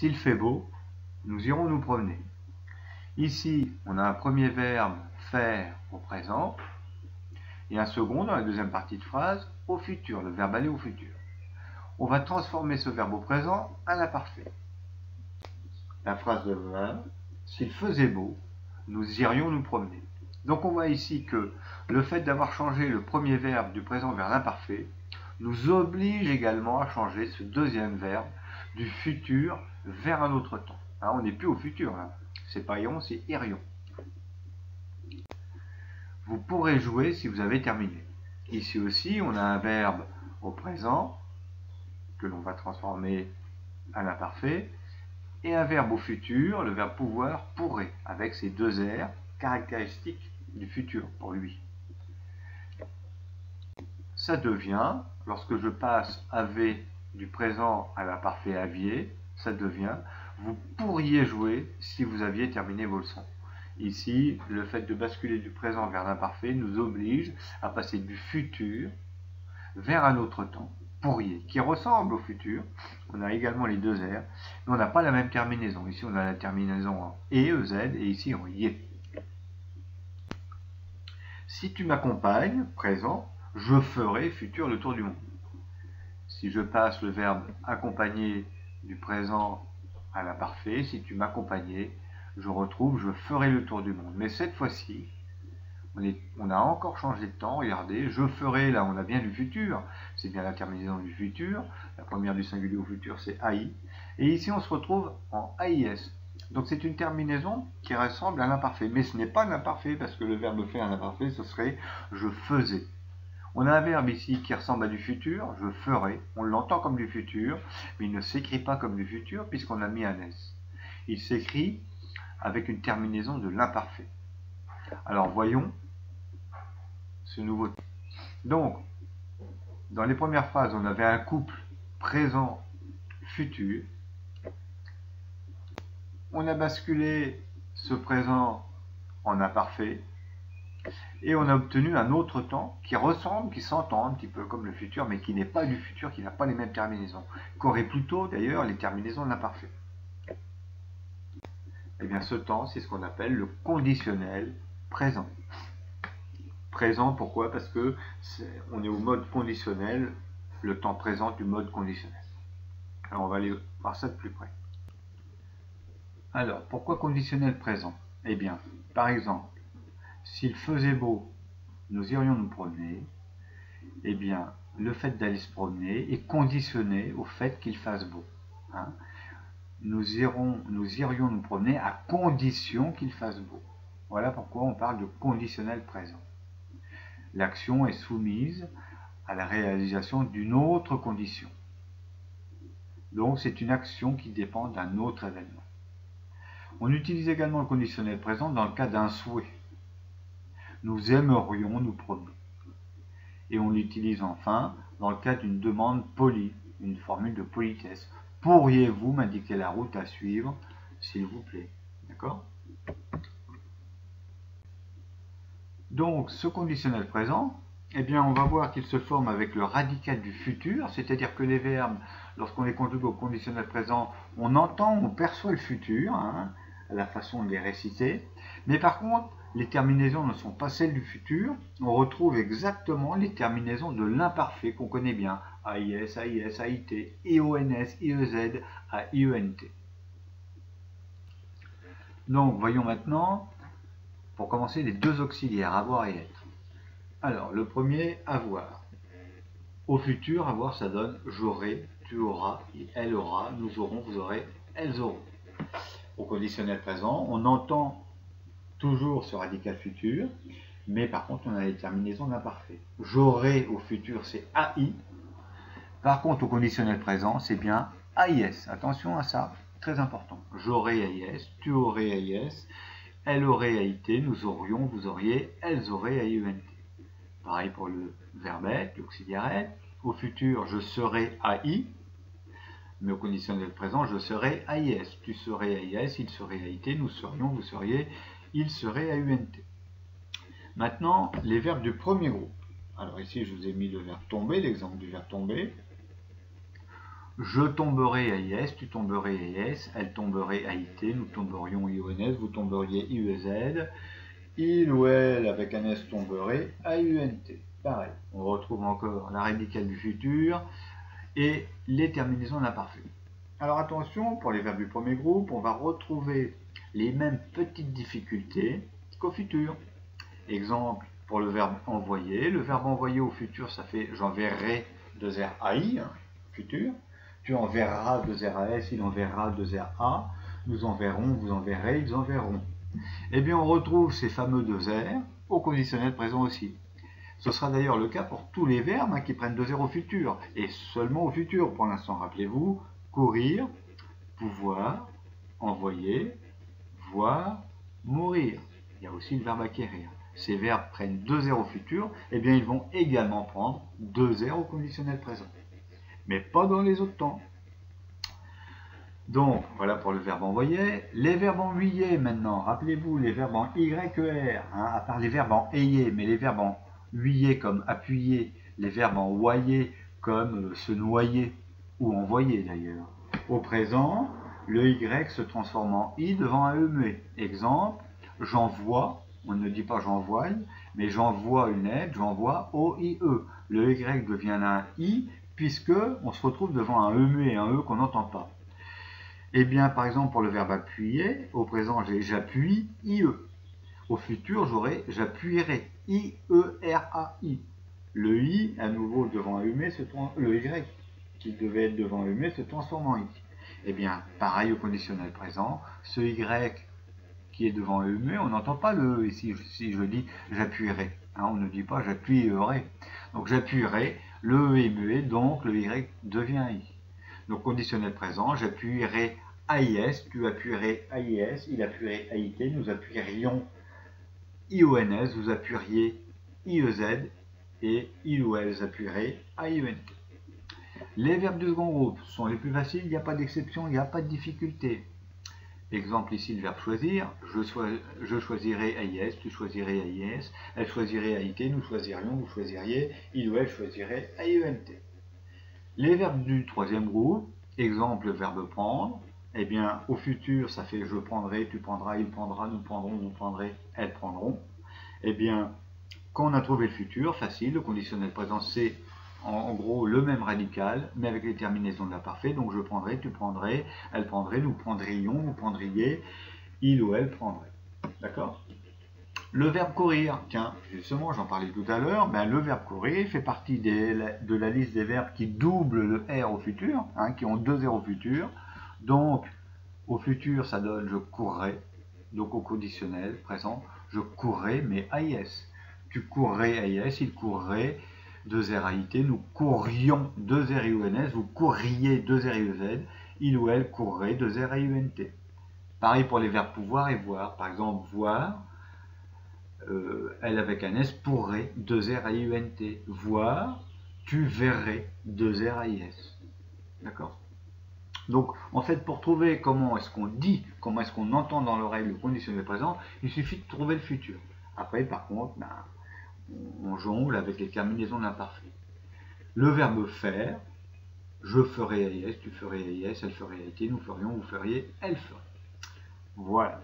S'il fait beau, nous irons nous promener. Ici, on a un premier verbe faire au présent et un second dans la deuxième partie de phrase au futur, le verbe aller au futur. On va transformer ce verbe au présent à l'imparfait. La phrase de demain, s'il faisait beau, nous irions nous promener. Donc on voit ici que le fait d'avoir changé le premier verbe du présent vers l'imparfait nous oblige également à changer ce deuxième verbe du futur vers un autre temps. Hein, on n'est plus au futur, hein. C'est pas iront, c'est irions. Vous pourrez jouer si vous avez terminé. Ici aussi, on a un verbe au présent que l'on va transformer à l'imparfait et un verbe au futur, le verbe pouvoir, pourrait, avec ces deux R caractéristiques du futur pour lui. Ça devient, lorsque je passe avait du présent à l'imparfait aviez, ça devient vous pourriez jouer si vous aviez terminé vos leçons. Ici, le fait de basculer du présent vers l'imparfait nous oblige à passer du futur vers un autre temps, pourriez, qui ressemble au futur. On a également les deux R, mais on n'a pas la même terminaison. Ici, on a la terminaison en EZ et ici en IE. Si tu m'accompagnes, présent, je ferai futur le tour du monde. Si je passe le verbe accompagner du présent à l'imparfait, si tu m'accompagnais, je retrouve je ferai le tour du monde. Mais cette fois-ci, on a encore changé de temps, regardez, je ferai, là on a bien du futur, c'est bien la terminaison du futur, la première du singulier au futur c'est AI, et ici on se retrouve en AIS. Donc c'est une terminaison qui ressemble à l'imparfait, mais ce n'est pas l'imparfait, parce que le verbe faire à l'imparfait, ce serait je faisais. On a un verbe ici qui ressemble à du futur, je ferai, on l'entend comme du futur, mais il ne s'écrit pas comme du futur puisqu'on a mis un S. Il s'écrit avec une terminaison de l'imparfait. Alors voyons ce nouveau. Donc, dans les premières phrases, on avait un couple présent-futur. On a basculé ce présent en imparfait. Et on a obtenu un autre temps qui ressemble, qui s'entend un petit peu comme le futur, mais qui n'est pas du futur, qui n'a pas les mêmes terminaisons, qui aurait plutôt d'ailleurs les terminaisons de l'imparfait. Eh bien ce temps, c'est ce qu'on appelle le conditionnel présent. Présent, pourquoi? Parce que on est au mode conditionnel, le temps présent du mode conditionnel. Alors on va aller voir ça de plus près. Alors, pourquoi conditionnel présent? Eh bien, par exemple, s'il faisait beau, nous irions nous promener. Eh bien, le fait d'aller se promener est conditionné au fait qu'il fasse beau. Hein. Nous irions nous promener à condition qu'il fasse beau. Voilà pourquoi on parle de conditionnel présent. L'action est soumise à la réalisation d'une autre condition. Donc, c'est une action qui dépend d'un autre événement. On utilise également le conditionnel présent dans le cas d'un souhait. Nous aimerions nous promener. Et on l'utilise enfin dans le cas d'une demande polie, une formule de politesse. Pourriez-vous m'indiquer la route à suivre, s'il vous plaît? D'accord? Donc, ce conditionnel présent, eh bien, on va voir qu'il se forme avec le radical du futur, c'est-à-dire que les verbes, lorsqu'on les conjugue au conditionnel présent, on entend, on perçoit le futur, hein, à la façon de les réciter, mais par contre, les terminaisons ne sont pas celles du futur, on retrouve exactement les terminaisons de l'imparfait qu'on connaît bien, AIS, AIS, AIT, IONS, IEZ, AIENT. Donc, voyons maintenant, pour commencer, les deux auxiliaires, avoir et être. Alors, le premier, avoir. Au futur, avoir, ça donne j'aurai, tu auras, elle aura, nous aurons, vous aurez, elles auront. Au conditionnel présent, on entend toujours ce radical futur, mais par contre on a les terminaisons d'imparfait. J'aurai au futur c'est AI, par contre au conditionnel présent c'est bien AIS. Attention à ça, très important. J'aurai AIS, tu aurais AIS, elle aurait AIT, nous aurions, vous auriez, elles auraient AIENT. Pareil pour le verbe être, l'auxiliaire être. Au futur je serai AI, mais au conditionnel présent je serai AIS, tu serais AIS, il serait AIT, nous serions, vous seriez, il serait AUNT. Maintenant, les verbes du premier groupe. Alors ici, je vous ai mis le verbe tomber, l'exemple du verbe tomber. Je tomberai AIS, tu tomberais AIS, elle tomberait AIT, nous tomberions IONS, vous tomberiez IEZ, il ou elle avec un S tomberait AUNT. Pareil, on retrouve encore la radicale du futur et les terminaisons de l'imparfait. Alors attention, pour les verbes du premier groupe, on va retrouver les mêmes petites difficultés qu'au futur. Exemple, pour le verbe envoyer. Le verbe envoyer au futur, ça fait j'enverrai 2 R AI, hein, futur. Tu enverras 2 R AS, il enverra 2 R A. Nous enverrons, vous enverrez, ils enverront. Eh bien, on retrouve ces fameux 2 R au conditionnel présent aussi. Ce sera d'ailleurs le cas pour tous les verbes qui prennent 2 R au futur, et seulement au futur pour l'instant. Rappelez-vous, courir, pouvoir, envoyer, voir, mourir. Il y a aussi le verbe acquérir. Ces verbes prennent 2 R au futur, eh bien ils vont également prendre 2 R au conditionnel présent. Mais pas dans les autres temps. Donc, voilà pour le verbe envoyer. Les verbes ennuyer maintenant. Rappelez-vous, les verbes en YER, à part les verbes en ayez, mais les verbes en huyer comme appuyer, les verbes en voyer comme se noyer, ou envoyer d'ailleurs. Au présent, le Y se transforme en I devant un E muet. Exemple, j'envoie, on ne dit pas j'envoie, mais j'envoie une lettre, j'envoie OIE. Le Y devient un I, puisque on se retrouve devant un E muet, un E qu'on n'entend pas. Eh bien, par exemple, pour le verbe appuyer, au présent, j'ai j'appuie, IE. Au futur, j'aurai j'appuierai, IERAI. Le I, à nouveau devant un muet, le Y, qui devait être devant un muet, se transforme en I. Eh bien, pareil au conditionnel présent, ce Y qui est devant un muet, on n'entend pas le E ici. Si je dis j'appuierai, on ne dit pas j'appuierai. Donc j'appuierai, le E est muet, donc le Y devient I. Donc conditionnel présent, j'appuierai AIS, tu appuierais AIS, il appuierait AIT, nous appuierions IONS, vous appuieriez IEZ et il ou elle appuierait AIENT. Les verbes du second groupe sont les plus faciles, il n'y a pas d'exception, il n'y a pas de difficulté. Exemple ici, le verbe choisir, je choisirai AIS, tu choisirais AIS, elle choisirait AIT, nous choisirions, vous choisiriez, il ou elle choisirait AIENT. Les verbes du troisième groupe, exemple le verbe prendre, eh bien au futur ça fait je prendrai, tu prendras, il prendra, nous prendrons, vous prendrez, elles prendront. Eh bien quand on a trouvé le futur, facile, le conditionnel présent c'est en gros le même radical, mais avec les terminaisons de l'imparfait, donc je prendrai, tu prendrais, elle prendrait, nous prendrions, vous prendriez, il ou elle prendrait. D'accord ? Le verbe courir, tiens, justement, j'en parlais tout à l'heure, le verbe courir fait partie de la liste des verbes qui doublent le R au futur, qui ont 2 R au futur. Donc, au futur, ça donne je courrais, donc au conditionnel présent, je courrais, mais AIS. Tu courrais AIS, il courrait, 2 R AIT, nous courrions 2 R IONS, vous courriez 2 R IEZ, il ou elle courrait 2 R IUNT. Pareil pour les verbes pouvoir et voir, par exemple, voir, elle avec un S pourrait 2 R AIUNT. Voir, tu verrais 2 R AIS. D'accord ? Donc, en fait, pour trouver comment est-ce qu'on dit, comment est-ce qu'on entend dans l'oreille le conditionnel présent, il suffit de trouver le futur. Après, par contre, on jongle avec les terminaisons de l'imparfait. Le verbe faire, je ferai AIS, tu ferais AIS, elle ferait AIT, nous ferions, vous feriez, elle ferait. Voilà.